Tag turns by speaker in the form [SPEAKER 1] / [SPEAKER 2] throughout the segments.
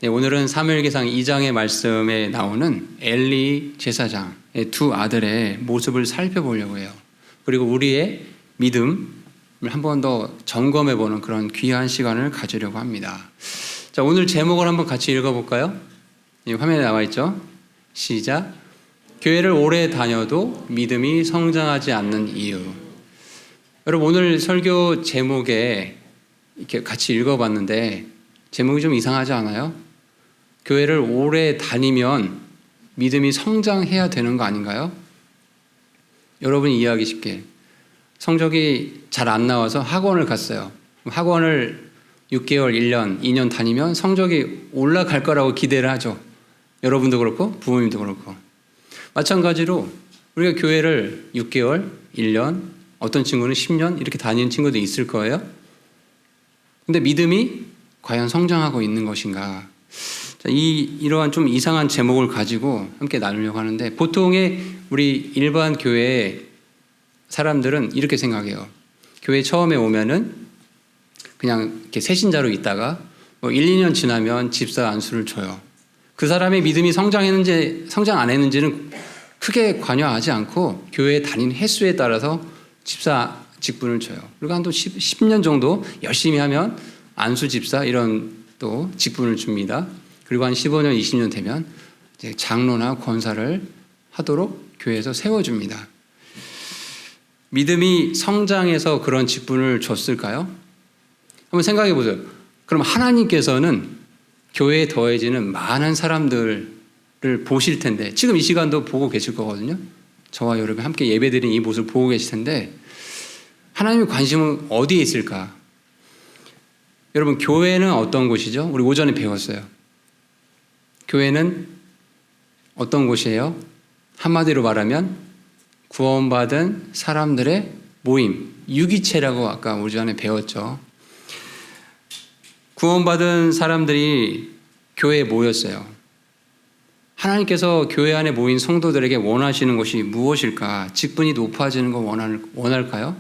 [SPEAKER 1] 네, 오늘은 사무엘기상 2장의 말씀에 나오는 엘리 제사장의 두 아들의 모습을 살펴보려고 해요. 그리고 우리의 믿음을 한 번 더 점검해보는 그런 귀한 시간을 가지려고 합니다. 자, 오늘 제목을 한번 같이 읽어볼까요? 화면에 나와 있죠? 시작. 교회를 오래 다녀도 믿음이 성장하지 않는 이유. 여러분, 오늘 설교 제목에 이렇게 같이 읽어봤는데 제목이 좀 이상하지 않아요? 교회를 오래 다니면 믿음이 성장해야 되는 거 아닌가요? 여러분이 이해하기 쉽게, 성적이 잘 안 나와서 학원을 갔어요. 학원을 6개월, 1년, 2년 다니면 성적이 올라갈 거라고 기대를 하죠. 여러분도 그렇고 부모님도 그렇고. 마찬가지로 우리가 교회를 6개월, 1년, 어떤 친구는 10년 이렇게 다니는 친구도 있을 거예요. 근데 믿음이 과연 성장하고 있는 것인가? 자, 이러한 좀 이상한 제목을 가지고 함께 나누려고 하는데, 보통의 우리 일반 교회 사람들은 이렇게 생각해요. 교회 처음에 오면은 그냥 이렇게 새신자로 있다가 1, 2년 지나면 집사 안수를 줘요. 그 사람의 믿음이 성장했는지 성장 안 했는지는 크게 관여하지 않고 교회에 다니는 횟수에 따라서 집사 직분을 줘요. 그리고 한 또 10년 정도 열심히 하면 안수 집사 이런 또 직분을 줍니다. 그리고 한 15년, 20년 되면 이제 장로나 권사를 하도록 교회에서 세워줍니다. 믿음이 성장해서 그런 직분을 줬을까요? 한번 생각해 보세요. 그럼 하나님께서는 교회에 더해지는 많은 사람들을 보실 텐데, 지금 이 시간도 보고 계실 거거든요. 저와 여러분 함께 예배드린 이 모습을 보고 계실 텐데, 하나님의 관심은 어디에 있을까? 여러분, 교회는 어떤 곳이죠? 우리 오전에 배웠어요. 교회는 어떤 곳이에요? 한마디로 말하면 구원받은 사람들의 모임, 유기체라고 아까 오전에 배웠죠. 구원받은 사람들이 교회에 모였어요. 하나님께서 교회 안에 모인 성도들에게 원하시는 것이 무엇일까? 직분이 높아지는 거 원할까요?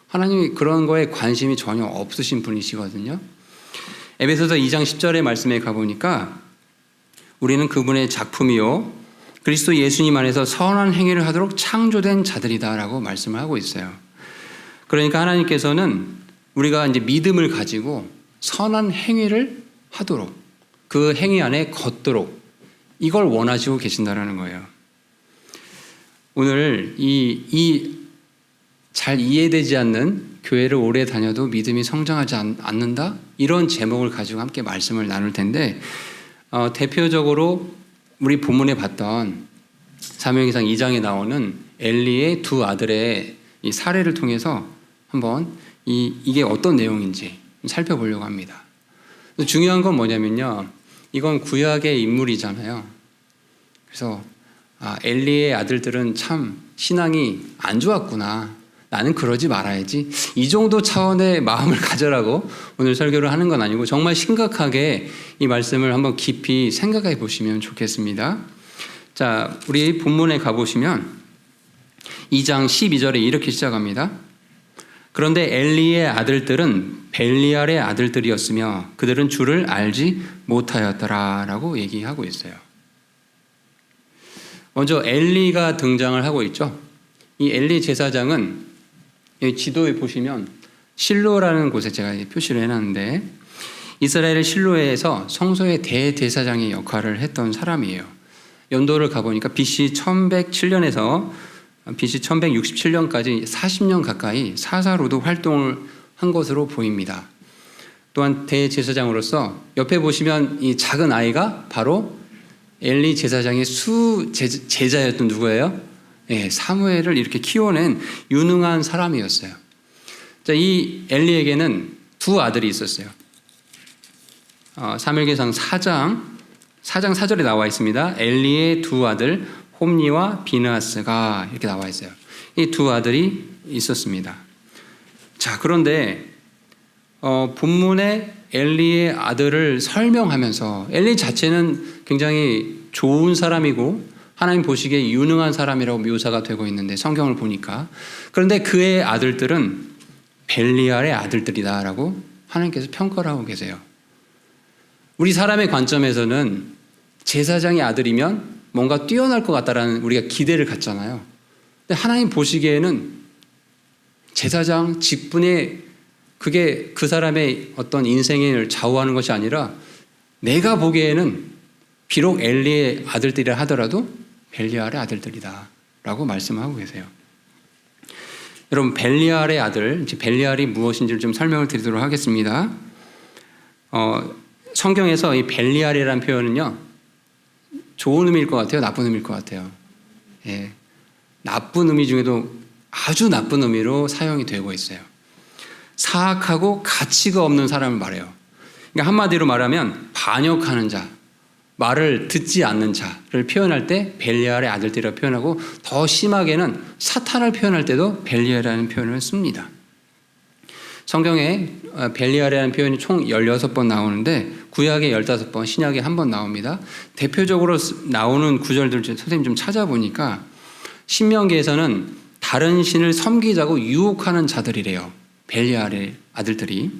[SPEAKER 1] 하나님이 그런 거에 관심이 전혀 없으신 분이시거든요. 에베소서 2장 10절의 말씀에 가보니까 우리는 그분의 작품이요 그리스도 예수님 안에서 선한 행위를 하도록 창조된 자들이다 라고 말씀을 하고 있어요. 그러니까 하나님께서는 우리가 이제 믿음을 가지고 선한 행위를 하도록, 그 행위 안에 걷도록, 이걸 원하시고 계신다라는 거예요. 오늘 잘 이해되지 않는 교회를 오래 다녀도 믿음이 성장하지 않는다? 이런 제목을 가지고 함께 말씀을 나눌 텐데, 대표적으로 우리 본문에 봤던 사무엘기상 2장에 나오는 엘리의 두 아들의 이 사례를 통해서 한번 이게 어떤 내용인지 살펴보려고 합니다. 중요한 건 뭐냐면요, 이건 구약의 인물이잖아요. 그래서 엘리의 아들들은 참 신앙이 안 좋았구나, 나는 그러지 말아야지, 이 정도 차원의 마음을 가져라고 오늘 설교를 하는 건 아니고 정말 심각하게 이 말씀을 한번 깊이 생각해 보시면 좋겠습니다. 자, 우리 본문에 가보시면 2장 12절에 이렇게 시작합니다. 그런데 엘리의 아들들은 벨리알의 아들들이었으며 그들은 주를 알지 못하였더라 라고 얘기하고 있어요. 먼저 엘리가 등장을 하고 있죠. 이 엘리 제사장은 지도에 보시면 실로라는 곳에 제가 표시를 해놨는데, 이스라엘의 실로에서 성소의 대제사장의 역할을 했던 사람이에요. 연도를 가보니까 BC 1107년에서 BC 1167년까지 40년 가까이 사사로도 활동을 한 것으로 보입니다. 또한 대제사장으로서 옆에 보시면 이 작은 아이가 바로 엘리 제사장의 제자였던 누구예요? 네, 사무엘을 이렇게 키워낸 유능한 사람이었어요. 자, 이 엘리에게는 두 아들이 있었어요. 사무엘기상 4장 4절에 나와 있습니다. 엘리의 두 아들 홈니와 비느하스가 이렇게 나와 있어요. 이 두 아들이 있었습니다. 자, 그런데 본문에 엘리의 아들을 설명하면서 엘리 자체는 굉장히 좋은 사람이고 하나님 보시기에 유능한 사람이라고 묘사가 되고 있는데, 성경을 보니까, 그런데 그의 아들들은 벨리알의 아들들이다라고 하나님께서 평가를 하고 계세요. 우리 사람의 관점에서는 제사장의 아들이면 뭔가 뛰어날 것 같다라는 우리가 기대를 갖잖아요. 근데 하나님 보시기에는 제사장 직분에 그게 그 사람의 어떤 인생을 좌우하는 것이 아니라 내가 보기에는 비록 엘리의 아들들이라 하더라도 벨리알의 아들들이다 라고 말씀하고 계세요. 여러분, 벨리알의 아들, 벨리알이 무엇인지를 좀 설명을 드리도록 하겠습니다. 성경에서 이 벨리알이라는 표현은요, 좋은 의미일 것 같아요, 나쁜 의미일 것 같아요. 예, 나쁜 의미 중에도 아주 나쁜 의미로 사용이 되고 있어요. 사악하고 가치가 없는 사람을 말해요. 그러니까 한마디로 말하면 반역하는 자, 말을 듣지 않는 자를 표현할 때 벨리알의 아들들이라고 표현하고, 더 심하게는 사탄을 표현할 때도 벨리알이라는 표현을 씁니다. 성경에 벨리알이라는 표현이 총 16번 나오는데 구약에 15번, 신약에 1번 나옵니다. 대표적으로 나오는 구절들 선생님 좀 찾아보니까 신명기에서는 다른 신을 섬기자고 유혹하는 자들이래요. 벨리알의 아들들이.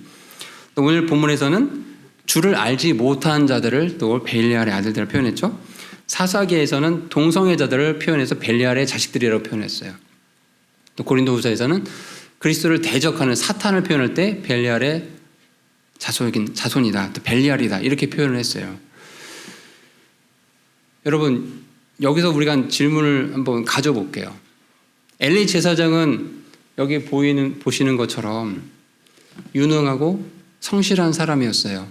[SPEAKER 1] 또 오늘 본문에서는 주를 알지 못한 자들을 또 벨리알의 아들들을 표현했죠. 사사기에서는 동성애자들을 표현해서 벨리알의 자식들이라고 표현했어요. 또 고린도후서에서는 그리스도를 대적하는 사탄을 표현할 때 벨리알의 자손이다, 또 벨리알이다 이렇게 표현을 했어요. 여러분, 여기서 우리가 질문을 한번 가져볼게요. 엘리 제사장은 여기 보시는 것처럼 유능하고 성실한 사람이었어요.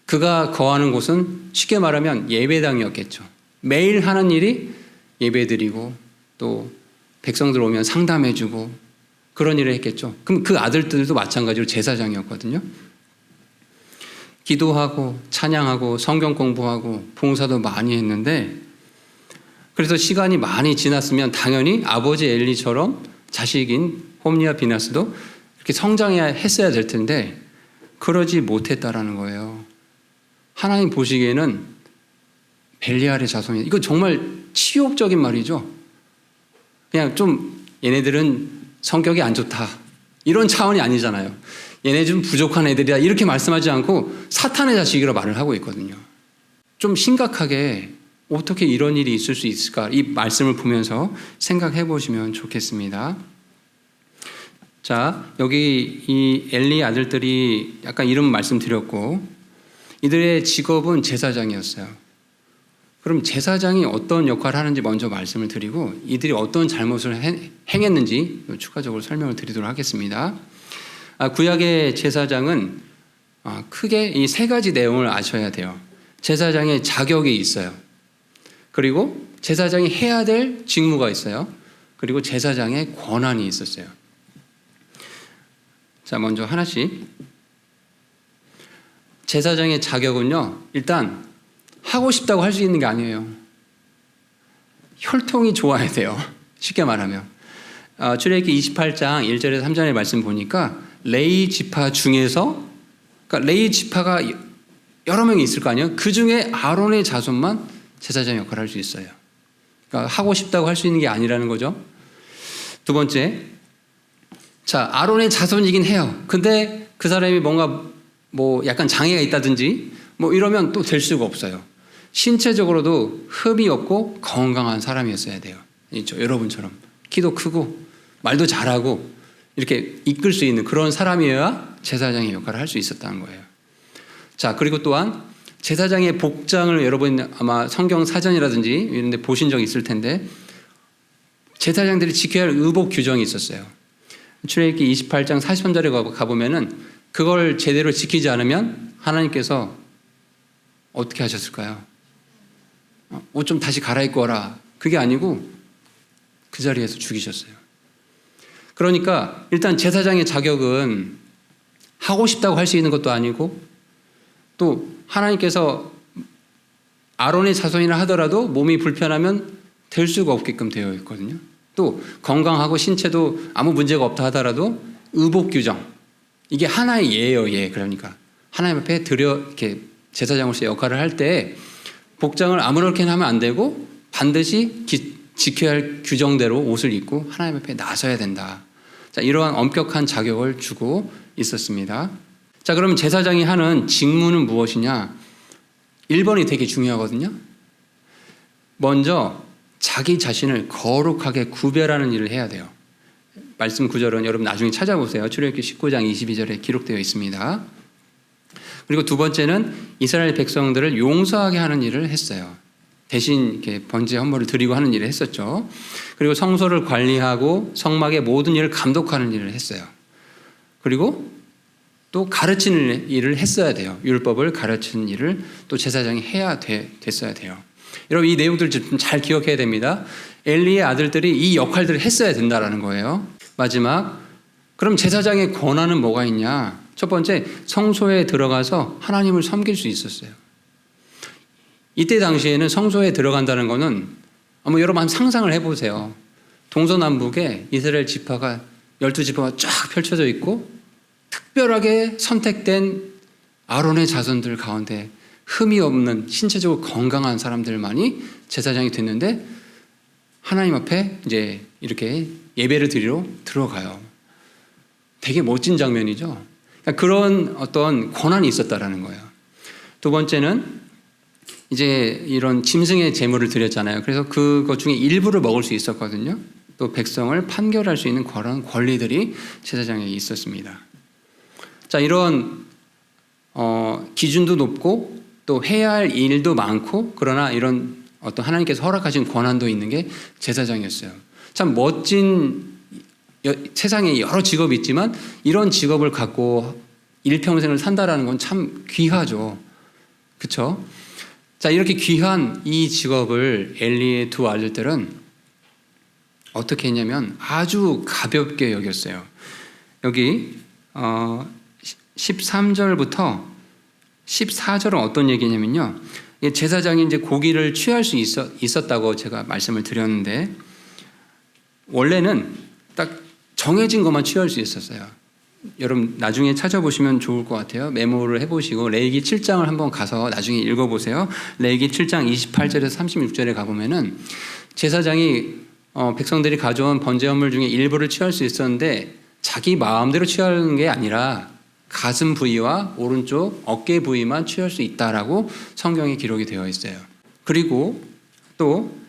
[SPEAKER 1] 그가 거하는 곳은 쉽게 말하면 예배당이었겠죠. 매일 하는 일이 예배드리고 또 백성들 오면 상담해주고 그런 일을 했겠죠. 그럼 그 아들들도 마찬가지로 제사장이었거든요. 기도하고 찬양하고 성경 공부하고 봉사도 많이 했는데, 그래서 시간이 많이 지났으면 당연히 아버지 엘리처럼 자식인 홈리와 비나스도 이렇게 성장해야 했어야 될 텐데 그러지 못했다라는 거예요. 하나님 보시기에는 벨리알의 자손이, 이거 정말 치욕적인 말이죠. 그냥 좀 얘네들은 성격이 안 좋다 이런 차원이 아니잖아요. 얘네 좀 부족한 애들이다 이렇게 말씀하지 않고 사탄의 자식이라고 말을 하고 있거든요. 좀 심각하게 어떻게 이런 일이 있을 수 있을까, 이 말씀을 보면서 생각해 보시면 좋겠습니다. 자, 여기 이 엘리 아들들이 약간 이름 말씀드렸고, 이들의 직업은 제사장이었어요. 그럼 제사장이 어떤 역할을 하는지 먼저 말씀을 드리고 이들이 어떤 잘못을 행했는지 추가적으로 설명을 드리도록 하겠습니다. 구약의 제사장은 크게 이 세 가지 내용을 아셔야 돼요. 제사장의 자격이 있어요. 그리고 제사장이 해야 될 직무가 있어요. 그리고 제사장의 권한이 있었어요. 자, 먼저 하나씩. 제사장의 자격은요, 일단 하고 싶다고 할 수 있는 게 아니에요. 혈통이 좋아야 돼요. 쉽게 말하면. 출애굽기 28장 1절에서 3절의 말씀 보니까 레위 지파 중에서, 그러니까 레위 지파가 여러 명이 있을 거 아니에요. 그 중에 아론의 자손만 제사장 역할을 할 수 있어요. 그러니까 하고 싶다고 할 수 있는 게 아니라는 거죠. 두 번째, 자, 아론의 자손이긴 해요. 근데 그 사람이 뭔가 약간 장애가 있다든지 이러면 또 될 수가 없어요. 신체적으로도 흠이 없고 건강한 사람이었어야 돼요. 있죠? 여러분처럼 키도 크고 말도 잘하고 이렇게 이끌 수 있는 그런 사람이어야 제사장의 역할을 할 수 있었다는 거예요. 자, 그리고 또한 제사장의 복장을 여러분 아마 성경 사전이라든지 이런 데 보신 적이 있을 텐데, 제사장들이 지켜야 할 의복 규정이 있었어요. 출애굽기 28장 43절에 가보면은 그걸 제대로 지키지 않으면 하나님께서 어떻게 하셨을까요? 옷 좀 다시 갈아입고 와라. 그게 아니고 그 자리에서 죽이셨어요. 그러니까 일단 제사장의 자격은 하고 싶다고 할 수 있는 것도 아니고, 또 하나님께서 아론의 자손이라 하더라도 몸이 불편하면 될 수가 없게끔 되어 있거든요. 또 건강하고 신체도 아무 문제가 없다 하더라도 의복 규정, 이게 하나의 예예요. 예. 그러니까 하나님 앞에 이렇게 제사장으로서 역할을 할 때 복장을 아무렇게나 하면 안 되고 반드시 지켜야 할 규정대로 옷을 입고 하나님 앞에 나서야 된다. 자, 이러한 엄격한 자격을 주고 있었습니다. 자, 그럼 제사장이 하는 직무는 무엇이냐? 1번이 되게 중요하거든요. 먼저 자기 자신을 거룩하게 구별하는 일을 해야 돼요. 말씀 구절은 여러분 나중에 찾아보세요. 출애굽기 19장 22절에 기록되어 있습니다. 그리고 두 번째는 이스라엘 백성들을 용서하게 하는 일을 했어요. 대신 이렇게 번제 헌물을 드리고 하는 일을 했었죠. 그리고 성소를 관리하고 성막의 모든 일을 감독하는 일을 했어요. 그리고 또 가르치는 일을 했어야 돼요. 율법을 가르치는 일을 또 제사장이 해야 됐어야 돼요. 여러분 이 내용들을 좀 잘 기억해야 됩니다. 엘리의 아들들이 이 역할들을 했어야 된다는 거예요. 마지막, 그럼 제사장의 권한은 뭐가 있냐? 첫 번째, 성소에 들어가서 하나님을 섬길 수 있었어요. 이때 당시에는 성소에 들어간다는 거는 여러분 한번 상상을 해보세요. 동서남북에 이스라엘 지파가 12지파가 쫙 펼쳐져 있고 특별하게 선택된 아론의 자손들 가운데 흠이 없는 신체적으로 건강한 사람들만이 제사장이 됐는데 하나님 앞에 이제 이렇게 예배를 드리러 들어가요. 되게 멋진 장면이죠. 그러니까 그런 어떤 권한이 있었다라는 거예요. 두 번째는 이제 이런 짐승의 제물을 드렸잖아요. 그래서 그것 중에 일부를 먹을 수 있었거든요. 또 백성을 판결할 수 있는 그런 권리들이 제사장에게 있었습니다. 자, 이런 기준도 높고 또 해야 할 일도 많고 그러나 이런 어떤 하나님께서 허락하신 권한도 있는 게 제사장이었어요. 참 멋진 세상에 여러 직업이 있지만 이런 직업을 갖고 일평생을 산다라는 건 참 귀하죠. 그렇죠? 자, 이렇게 귀한 이 직업을 엘리의 두 아들들은 어떻게 했냐면 아주 가볍게 여겼어요. 여기 13절부터 14절은 어떤 얘기냐면요. 제사장이 이제 고기를 취할 수 있었다고 제가 말씀을 드렸는데 원래는 딱 정해진 것만 취할 수 있었어요. 여러분 나중에 찾아보시면 좋을 것 같아요. 메모를 해보시고 레위기 7장을 한번 가서 나중에 읽어보세요. 레위기 7장 28절에서 36절에 가보면은 제사장이 백성들이 가져온 번제헌물 중에 일부를 취할 수 있었는데 자기 마음대로 취하는 게 아니라 가슴 부위와 오른쪽 어깨 부위만 취할 수 있다라고 성경에 기록이 되어 있어요. 그리고 또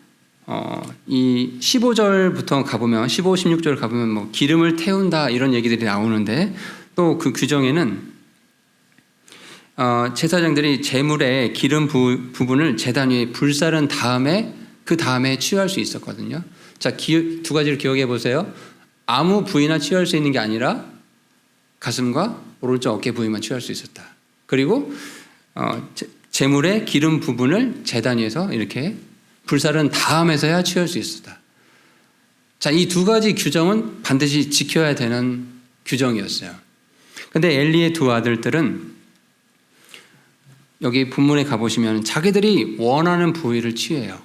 [SPEAKER 1] 이 15절부터 가보면 15, 16절 가보면 뭐 기름을 태운다 이런 얘기들이 나오는데 또 그 규정에는 제사장들이 제물의 기름 부분을 제단 위에 불사른 다음에 그 다음에 취할 수 있었거든요. 자, 두 가지를 기억해 보세요. 아무 부위나 취할 수 있는 게 아니라 가슴과 오른쪽 어깨 부위만 취할 수 있었다. 그리고 제물의 기름 부분을 제단 위에서 이렇게 불사른 다음에서야 취할 수 있었다. 자, 이 두 가지 규정은 반드시 지켜야 되는 규정이었어요. 근데 엘리의 두 아들들은 여기 본문에 가보시면 자기들이 원하는 부위를 취해요.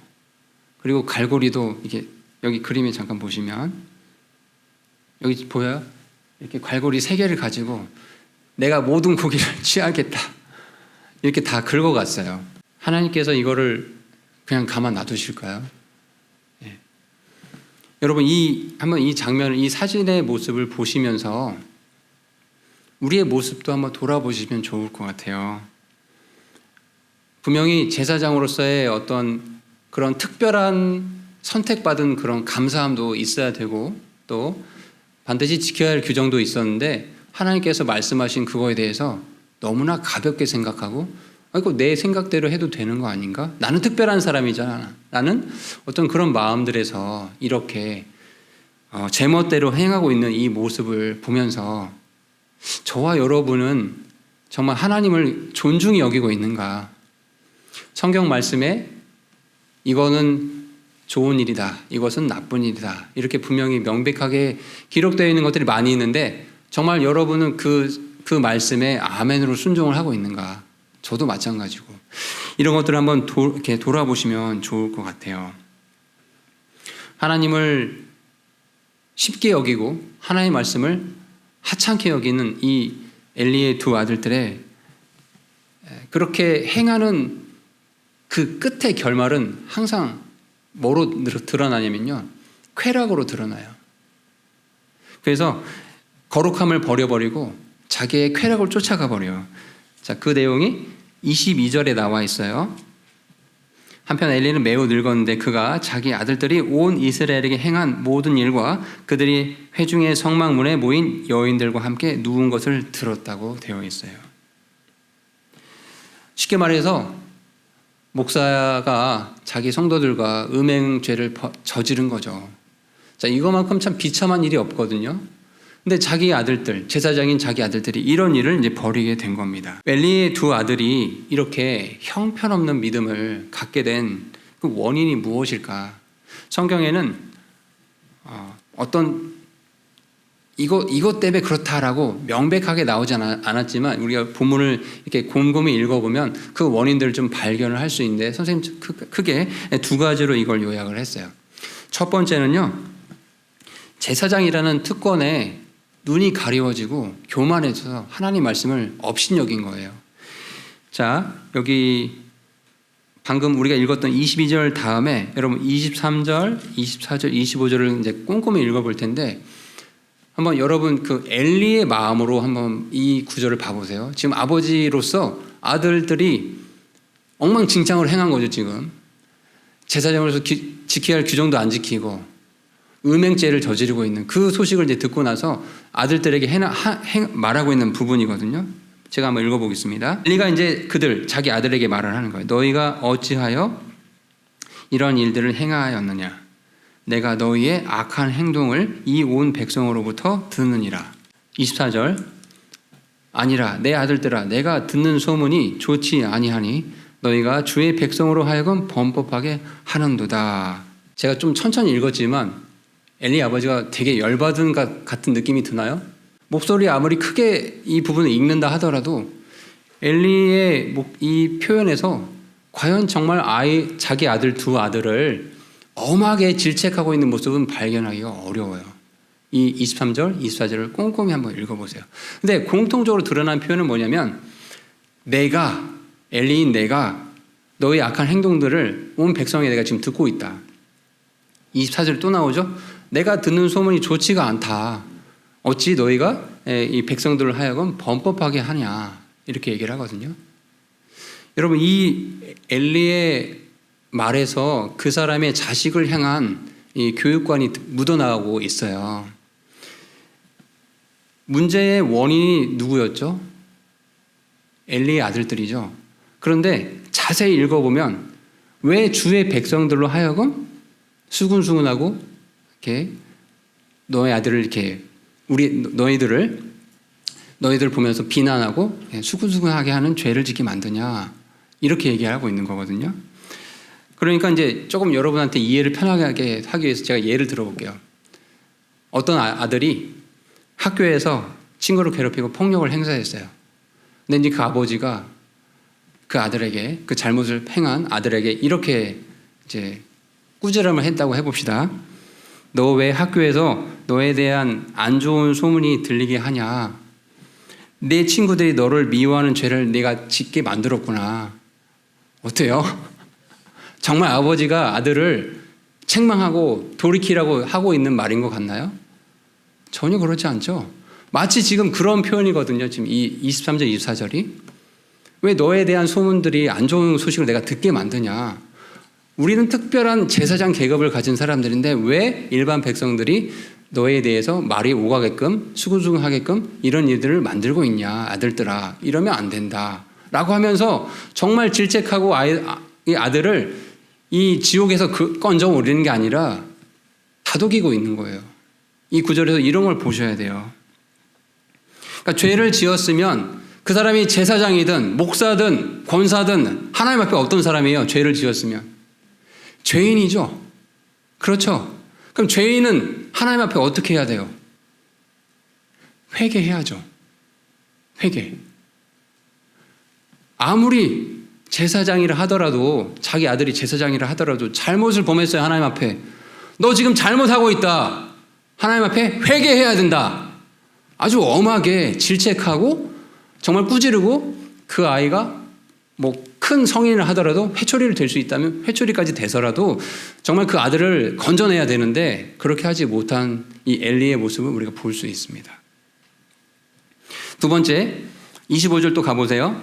[SPEAKER 1] 그리고 갈고리도 이게 여기 그림에 잠깐 보시면 여기 보여요? 이렇게 갈고리 3개를 가지고 내가 모든 고기를 취하겠다. 이렇게 다 긁어갔어요. 하나님께서 이거를 그냥 가만 놔두실까요? 예. 여러분 한번 이 장면을 이 사진의 모습을 보시면서 우리의 모습도 한번 돌아보시면 좋을 것 같아요. 분명히 제사장으로서의 어떤 그런 특별한 선택받은 그런 감사함도 있어야 되고 또 반드시 지켜야 할 규정도 있었는데 하나님께서 말씀하신 그거에 대해서 너무나 가볍게 생각하고 이거 내 생각대로 해도 되는 거 아닌가? 나는 특별한 사람이잖아. 나는 어떤 그런 마음들에서 이렇게 제멋대로 행하고 있는 이 모습을 보면서 저와 여러분은 정말 하나님을 존중히 여기고 있는가? 성경 말씀에 이거는 좋은 일이다. 이것은 나쁜 일이다. 이렇게 분명히 명백하게 기록되어 있는 것들이 많이 있는데 정말 여러분은 그 말씀에 아멘으로 순종을 하고 있는가? 저도 마찬가지고 이런 것들을 한번 이렇게 돌아보시면 좋을 것 같아요. 하나님을 쉽게 여기고 하나님의 말씀을 하찮게 여기는 이 엘리의 두 아들들의 그렇게 행하는 그 끝의 결말은 항상 뭐로 드러나냐면요, 쾌락으로 드러나요. 그래서 거룩함을 버려버리고 자기의 쾌락을 쫓아가 버려요. 자, 그 내용이 22절에 나와 있어요. 한편 엘리는 매우 늙었는데 그가 자기 아들들이 온 이스라엘에게 행한 모든 일과 그들이 회중의 성막문에 모인 여인들과 함께 누운 것을 들었다고 되어 있어요. 쉽게 말해서 목사가 자기 성도들과 음행죄를 저지른 거죠. 자, 이거만큼 참 비참한 일이 없거든요. 근데 자기 아들들, 제사장인 자기 아들들이 이런 일을 이제 벌이게 된 겁니다. 엘리의 두 아들이 이렇게 형편없는 믿음을 갖게 된 그 원인이 무엇일까? 성경에는 어떤 이것 때문에 그렇다라고 명백하게 나오지 않았지만 우리가 본문을 이렇게 곰곰이 읽어보면 그 원인들을 좀 발견을 할 수 있는데 선생님 크게 두 가지로 이걸 요약을 했어요. 첫 번째는요, 제사장이라는 특권에 눈이 가리워지고 교만해져서 하나님 말씀을 업신여긴 거예요. 자, 여기 방금 우리가 읽었던 22절 다음에 여러분 23절, 24절, 25절을 이제 꼼꼼히 읽어볼 텐데 한번 여러분 그 엘리의 마음으로 한번 이 구절을 봐보세요. 지금 아버지로서 아들들이 엉망진창으로 행한 거죠. 지금 제사장으로서 지켜야 할 규정도 안 지키고 음행죄를 저지르고 있는 그 소식을 이제 듣고 나서 아들들에게 말하고 있는 부분이거든요. 제가 한번 읽어보겠습니다. 엘리가 이제 자기 아들에게 말을 하는 거예요. 너희가 어찌하여 이런 일들을 행하였느냐? 내가 너희의 악한 행동을 이 온 백성으로부터 듣느니라. 24절 아니라 내 아들들아 내가 듣는 소문이 좋지 아니하니 너희가 주의 백성으로 하여금 범법하게 하는도다. 제가 좀 천천히 읽었지만 엘리 아버지가 되게 열받은 것 같은 느낌이 드나요? 목소리 아무리 크게 이 부분을 읽는다 하더라도 엘리의 이 표현에서 과연 정말 자기 아들 두 아들을 엄하게 질책하고 있는 모습은 발견하기가 어려워요. 이 23절, 24절을 꼼꼼히 한번 읽어보세요. 근데 공통적으로 드러난 표현은 뭐냐면 엘리인 내가 너의 악한 행동들을 온 백성에 내가 지금 듣고 있다. 24절 또 나오죠. 내가 듣는 소문이 좋지가 않다. 어찌 너희가 이 백성들을 하여금 범법하게 하냐. 이렇게 얘기를 하거든요. 여러분 이 엘리의 말에서 그 사람의 자식을 향한 이 교육관이 묻어나가고 있어요. 문제의 원인이 누구였죠? 엘리의 아들들이죠. 그런데 자세히 읽어보면 왜 주의 백성들로 하여금 수근수근하고 이렇게 너의 아들을 이렇게 너희들 보면서 비난하고 수근수근하게 하는 죄를 짓게 만드냐 이렇게 얘기하고 있는 거거든요. 그러니까 이제 조금 여러분한테 이해를 편하게 하기 위해서 제가 예를 들어볼게요. 어떤 아들이 학교에서 친구를 괴롭히고 폭력을 행사했어요. 근데 이제 그 아버지가 그 아들에게 그 잘못을 행한 아들에게 이렇게 이제 꾸지람을 했다고 해봅시다. 너 왜 학교에서 너에 대한 안 좋은 소문이 들리게 하냐? 내 친구들이 너를 미워하는 죄를 내가 짓게 만들었구나. 어때요? 정말 아버지가 아들을 책망하고 돌이키라고 하고 있는 말인 것 같나요? 전혀 그렇지 않죠. 마치 지금 그런 표현이거든요. 지금 이 23절, 24절이. 왜 너에 대한 소문들이 안 좋은 소식을 내가 듣게 만드냐? 우리는 특별한 제사장 계급을 가진 사람들인데 왜 일반 백성들이 너에 대해서 말이 오가게끔 수근수근하게끔 이런 일들을 만들고 있냐 아들들아 이러면 안 된다 라고 하면서 정말 질책하고 이 아들을 이 지옥에서 건져 올리는 게 아니라 다독이고 있는 거예요. 이 구절에서 이런 걸 보셔야 돼요. 그러니까 죄를 지었으면 그 사람이 제사장이든 목사든 권사든 하나님 앞에 어떤 사람이에요? 죄를 지었으면 죄인이죠. 그렇죠. 그럼 죄인은 하나님 앞에 어떻게 해야 돼요? 회개해야죠. 회개. 아무리 제사장이라 하더라도 자기 아들이 제사장이라 하더라도 잘못을 범했어요. 하나님 앞에. 너 지금 잘못하고 있다. 하나님 앞에 회개해야 된다. 아주 엄하게 질책하고 정말 꾸지르고 그 아이가 큰 성인을 하더라도 회초리를 들 수 있다면 회초리까지 대서라도 정말 그 아들을 건져내야 되는데 그렇게 하지 못한 이 엘리의 모습을 우리가 볼 수 있습니다. 두 번째, 25절 또 가보세요.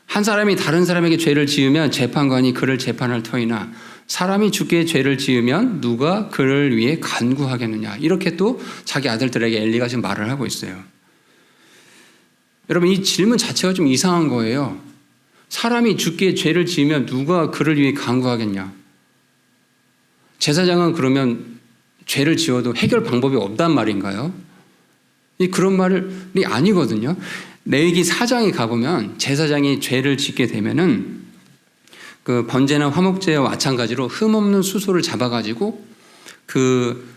[SPEAKER 1] 한 사람이 다른 사람에게 죄를 지으면 재판관이 그를 재판할 터이나 사람이 주께 죄를 지으면 누가 그를 위해 간구하겠느냐. 이렇게 또 자기 아들들에게 엘리가 지금 말을 하고 있어요. 여러분, 이 질문 자체가 좀 이상한 거예요. 사람이 주께 죄를 지으면 누가 그를 위해 간구하겠냐. 제사장은 그러면 죄를 지어도 해결 방법이 없단 말인가요? 그런 말이 아니거든요. 레위기 4장에 가보면 제사장이 죄를 짓게 되면은 그 번제나 화목제와 마찬가지로 흠없는 수소를 잡아가지고 그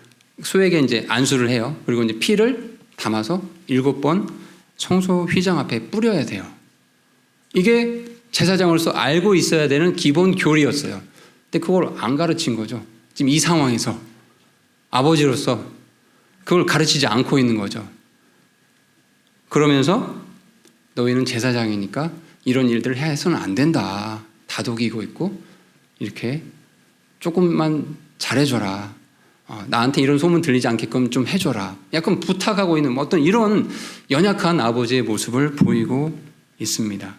[SPEAKER 1] 소에게 이제 안수를 해요. 그리고 이제 피를 담아서 7번 성소 휘장 앞에 뿌려야 돼요. 이게 제사장으로서 알고 있어야 되는 기본 교리였어요. 근데 그걸 안 가르친 거죠. 지금 이 상황에서 아버지로서 그걸 가르치지 않고 있는 거죠. 그러면서 너희는 제사장이니까 이런 일들을 해서는 안 된다. 다독이고 있고 이렇게 조금만 잘해줘라. 나한테 이런 소문 들리지 않게끔 좀 해줘라. 약간 부탁하고 있는 어떤 이런 연약한 아버지의 모습을 보이고 있습니다.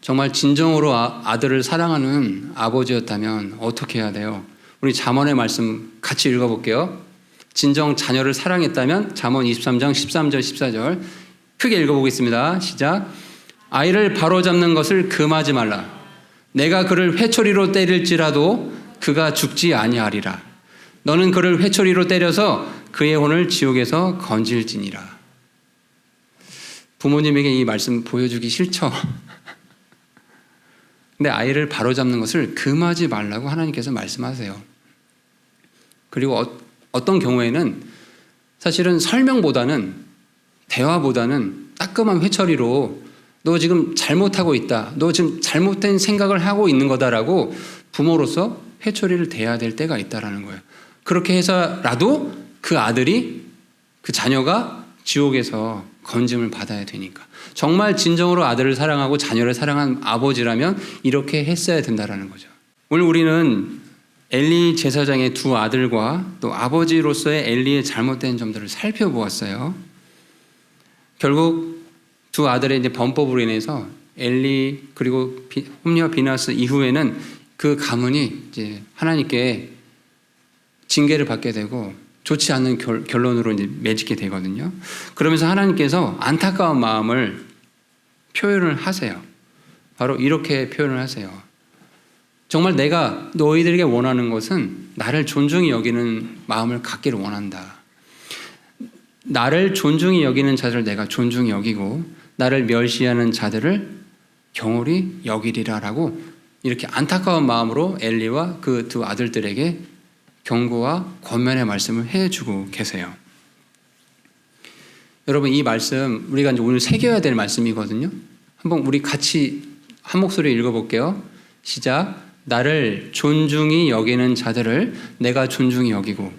[SPEAKER 1] 정말 진정으로 아들을 사랑하는 아버지였다면 어떻게 해야 돼요? 우리 잠언의 말씀 같이 읽어볼게요. 진정 자녀를 사랑했다면 잠언 23장 13절 14절 크게 읽어보겠습니다. 시작. 아이를 바로잡는 것을 금하지 말라. 내가 그를 회초리로 때릴지라도 그가 죽지 아니하리라. 너는 그를 회초리로 때려서 그의 혼을 지옥에서 건질지니라. 부모님에게 이 말씀 보여주기 싫죠. 근데 아이를 바로잡는 것을 금하지 말라고 하나님께서 말씀하세요. 그리고 어떤 경우에는 사실은 설명보다는 대화보다는 따끔한 회초리로 너 지금 잘못하고 있다. 너 지금 잘못된 생각을 하고 있는 거다라고 부모로서 회초리를 대야 될 때가 있다라는 거예요. 그렇게 해서라도 그 아들이 그 자녀가 지옥에서 건짐을 받아야 되니까. 정말 진정으로 아들을 사랑하고 자녀를 사랑한 아버지라면 이렇게 했어야 된다라는 거죠. 오늘 우리는 엘리 제사장의 두 아들과 또 아버지로서의 엘리의 잘못된 점들을 살펴보았어요. 결국 두 아들의 이제 범법으로 인해서 엘리 그리고 홈리와 비나스 이후에는 그 가문이 이제 하나님께 징계를 받게 되고 좋지 않은 결론으로 이제 맺게 되거든요. 그러면서 하나님께서 안타까운 마음을 표현을 하세요. 바로 이렇게 표현을 하세요. 정말 내가 너희들에게 원하는 것은 나를 존중히 여기는 마음을 갖기를 원한다. 나를 존중히 여기는 자들을 내가 존중히 여기고 나를 멸시하는 자들을 경홀히 여기리라라고 이렇게 안타까운 마음으로 엘리와 그 두 아들들에게 경고와 권면의 말씀을 해주고 계세요. 여러분, 이 말씀 우리가 이제 오늘 새겨야 될 말씀이거든요. 한번 우리 같이 한 목소리 읽어볼게요. 시작. 나를 존중히 여기는 자들을 내가 존중히 여기고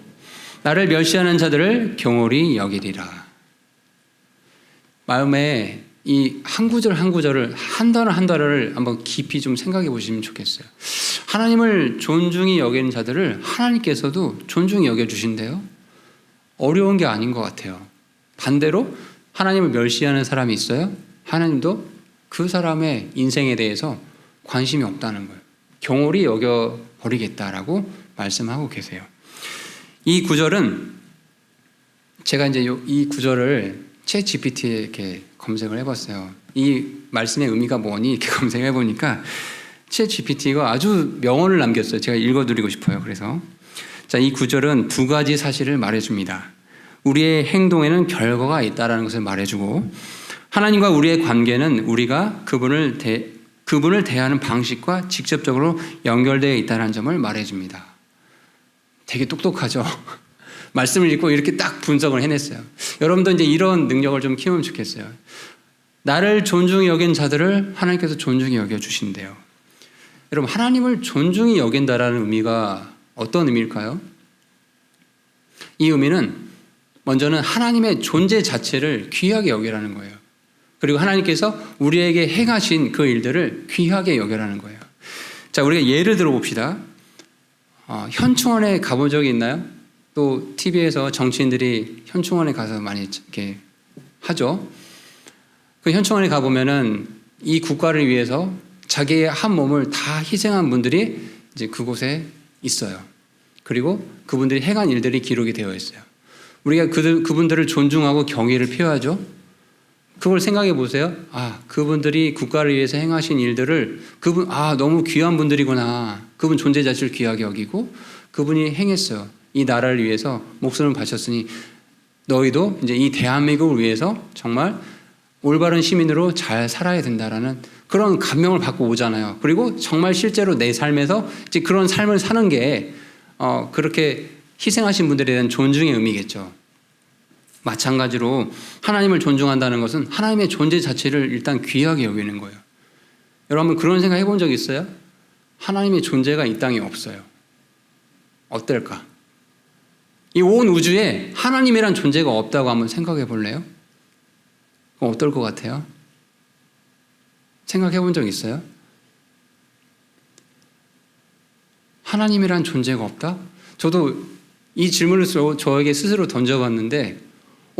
[SPEAKER 1] 나를 멸시하는 자들을 경홀히 여기리라. 마음에 이 한 구절 한 구절을 한 단어 한 단어를 한번 깊이 좀 생각해 보시면 좋겠어요. 하나님을 존중히 여기는 자들을 하나님께서도 존중히 여겨주신대요. 어려운 게 아닌 것 같아요. 반대로 하나님을 멸시하는 사람이 있어요. 하나님도 그 사람의 인생에 대해서 관심이 없다는 거예요. 경홀히 여겨버리겠다라고 말씀하고 계세요. 이 구절은 제가 이제 이 구절을 챗GPT에 이렇게 검색을 해봤어요. 이 말씀의 의미가 뭐니? 이렇게 검색해 보니까 챗GPT가 아주 명언을 남겼어요. 제가 읽어드리고 싶어요. 그래서 자, 이 구절은 두 가지 사실을 말해줍니다. 우리의 행동에는 결과가 있다라는 것을 말해주고 하나님과 우리의 관계는 우리가 그분을 대하는 방식과 직접적으로 연결되어 있다는 점을 말해줍니다. 되게 똑똑하죠? 말씀을 읽고 이렇게 딱 분석을 해냈어요. 여러분도 이제 이런 능력을 좀 키우면 좋겠어요. 나를 존중히 여긴 자들을 하나님께서 존중히 여겨주신대요. 여러분, 하나님을 존중히 여긴다라는 의미가 어떤 의미일까요? 이 의미는 먼저는 하나님의 존재 자체를 귀하게 여기라는 거예요. 그리고 하나님께서 우리에게 행하신 그 일들을 귀하게 여기라는 거예요. 자, 우리가 예를 들어 봅시다. 현충원에 가본 적이 있나요? 또 TV에서 정치인들이 현충원에 가서 많이 이렇게 하죠. 그 현충원에 가보면은 이 국가를 위해서 자기의 한 몸을 다 희생한 분들이 이제 그곳에 있어요. 그리고 그분들이 행한 일들이 기록이 되어 있어요. 우리가 그분들을 존중하고 경의를 표하죠. 그걸 생각해 보세요. 그분들이 국가를 위해서 행하신 일들을 너무 귀한 분들이구나. 그분 존재 자체를 귀하게 여기고 그분이 행했어요. 이 나라를 위해서 목숨을 바쳤으니 너희도 이제 이 대한민국을 위해서 정말 올바른 시민으로 잘 살아야 된다라는 그런 감명을 받고 오잖아요. 그리고 정말 실제로 내 삶에서 이제 그런 삶을 사는 게 그렇게 희생하신 분들에 대한 존중의 의미겠죠. 마찬가지로 하나님을 존중한다는 것은 하나님의 존재 자체를 일단 귀하게 여기는 거예요. 여러분 그런 생각 해본 적 있어요? 하나님의 존재가 이 땅에 없어요. 어떨까? 이 온 우주에 하나님이란 존재가 없다고 한번 생각해 볼래요? 그럼 어떨 것 같아요? 생각해 본 적 있어요? 하나님이란 존재가 없다? 저도 이 질문을 저에게 스스로 던져봤는데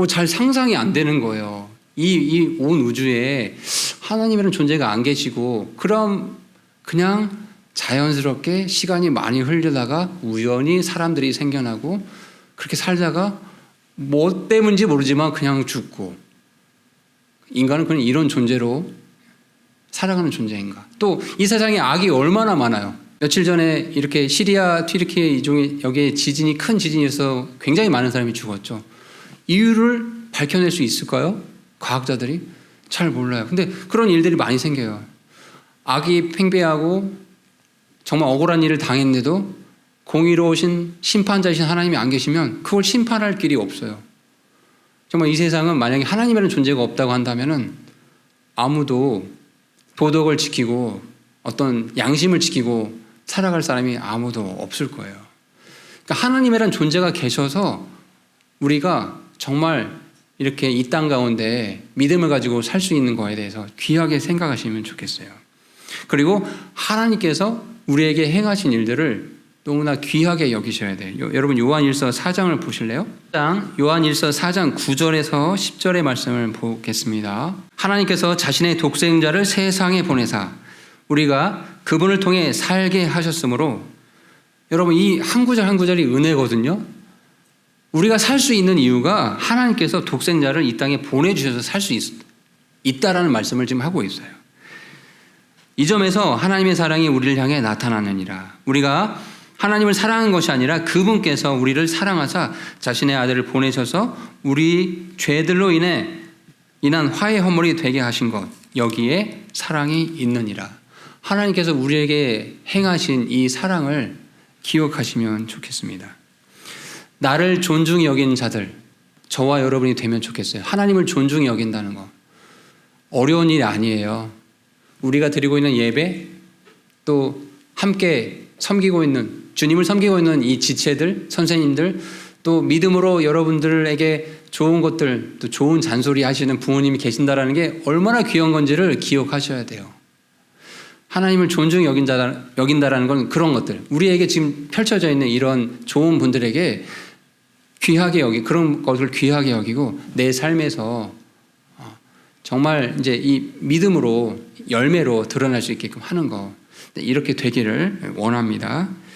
[SPEAKER 1] 잘 상상이 안 되는 거예요. 이 온 우주에 하나님이라는 존재가 안 계시고 그럼 그냥 자연스럽게 시간이 많이 흘러다가 우연히 사람들이 생겨나고 그렇게 살다가 뭐 때문인지 모르지만 그냥 죽고 인간은 그냥 이런 존재로 살아가는 존재인가? 또 이 세상에 악이 얼마나 많아요. 며칠 전에 이렇게 시리아, 튀르키예 이종에 여기에 지진이 큰 지진이어서 굉장히 많은 사람이 죽었죠. 이유를 밝혀낼 수 있을까요? 과학자들이 잘 몰라요. 근데 그런 일들이 많이 생겨요. 악이 팽배하고 정말 억울한 일을 당했는데도 공의로우신 심판자이신 하나님이 안 계시면 그걸 심판할 길이 없어요. 정말 이 세상은 만약에 하나님이라는 존재가 없다고 한다면은 아무도 도덕을 지키고 어떤 양심을 지키고 살아갈 사람이 아무도 없을 거예요. 그러니까 하나님이라는 존재가 계셔서 우리가 정말 이렇게 이 땅 가운데 믿음을 가지고 살 수 있는 거에 대해서 귀하게 생각하시면 좋겠어요. 그리고 하나님께서 우리에게 행하신 일들을 너무나 귀하게 여기셔야 돼요. 여러분 요한일서 4장을 보실래요? 요한일서 4장 9절에서 10절의 말씀을 보겠습니다. 하나님께서 자신의 독생자를 세상에 보내사 우리가 그분을 통해 살게 하셨으므로 여러분 이 한 구절 한 구절이 은혜거든요. 우리가 살 수 있는 이유가 하나님께서 독생자를 이 땅에 보내주셔서 살 수 있다라는 말씀을 지금 하고 있어요. 이 점에서 하나님의 사랑이 우리를 향해 나타나느니라. 우리가 하나님을 사랑한 것이 아니라 그분께서 우리를 사랑하사 자신의 아들을 보내셔서 우리 죄들로 인한 화해 허물이 되게 하신 것, 여기에 사랑이 있느니라. 하나님께서 우리에게 행하신 이 사랑을 기억하시면 좋겠습니다. 나를 존중히 여긴 자들, 저와 여러분이 되면 좋겠어요. 하나님을 존중히 여긴다는 거 어려운 일이 아니에요. 우리가 드리고 있는 예배, 또 함께 섬기고 있는, 주님을 섬기고 있는 이 지체들, 선생님들, 또 믿음으로 여러분들에게 좋은 것들, 또 좋은 잔소리 하시는 부모님이 계신다라는 게 얼마나 귀한 건지를 기억하셔야 돼요. 하나님을 존중히 여긴다라는 건 그런 것들, 우리에게 지금 펼쳐져 있는 이런 좋은 분들에게 그런 것을 귀하게 여기고 내 삶에서 정말 이제 이 믿음으로 열매로 드러날 수 있게끔 하는 거, 이렇게 되기를 원합니다.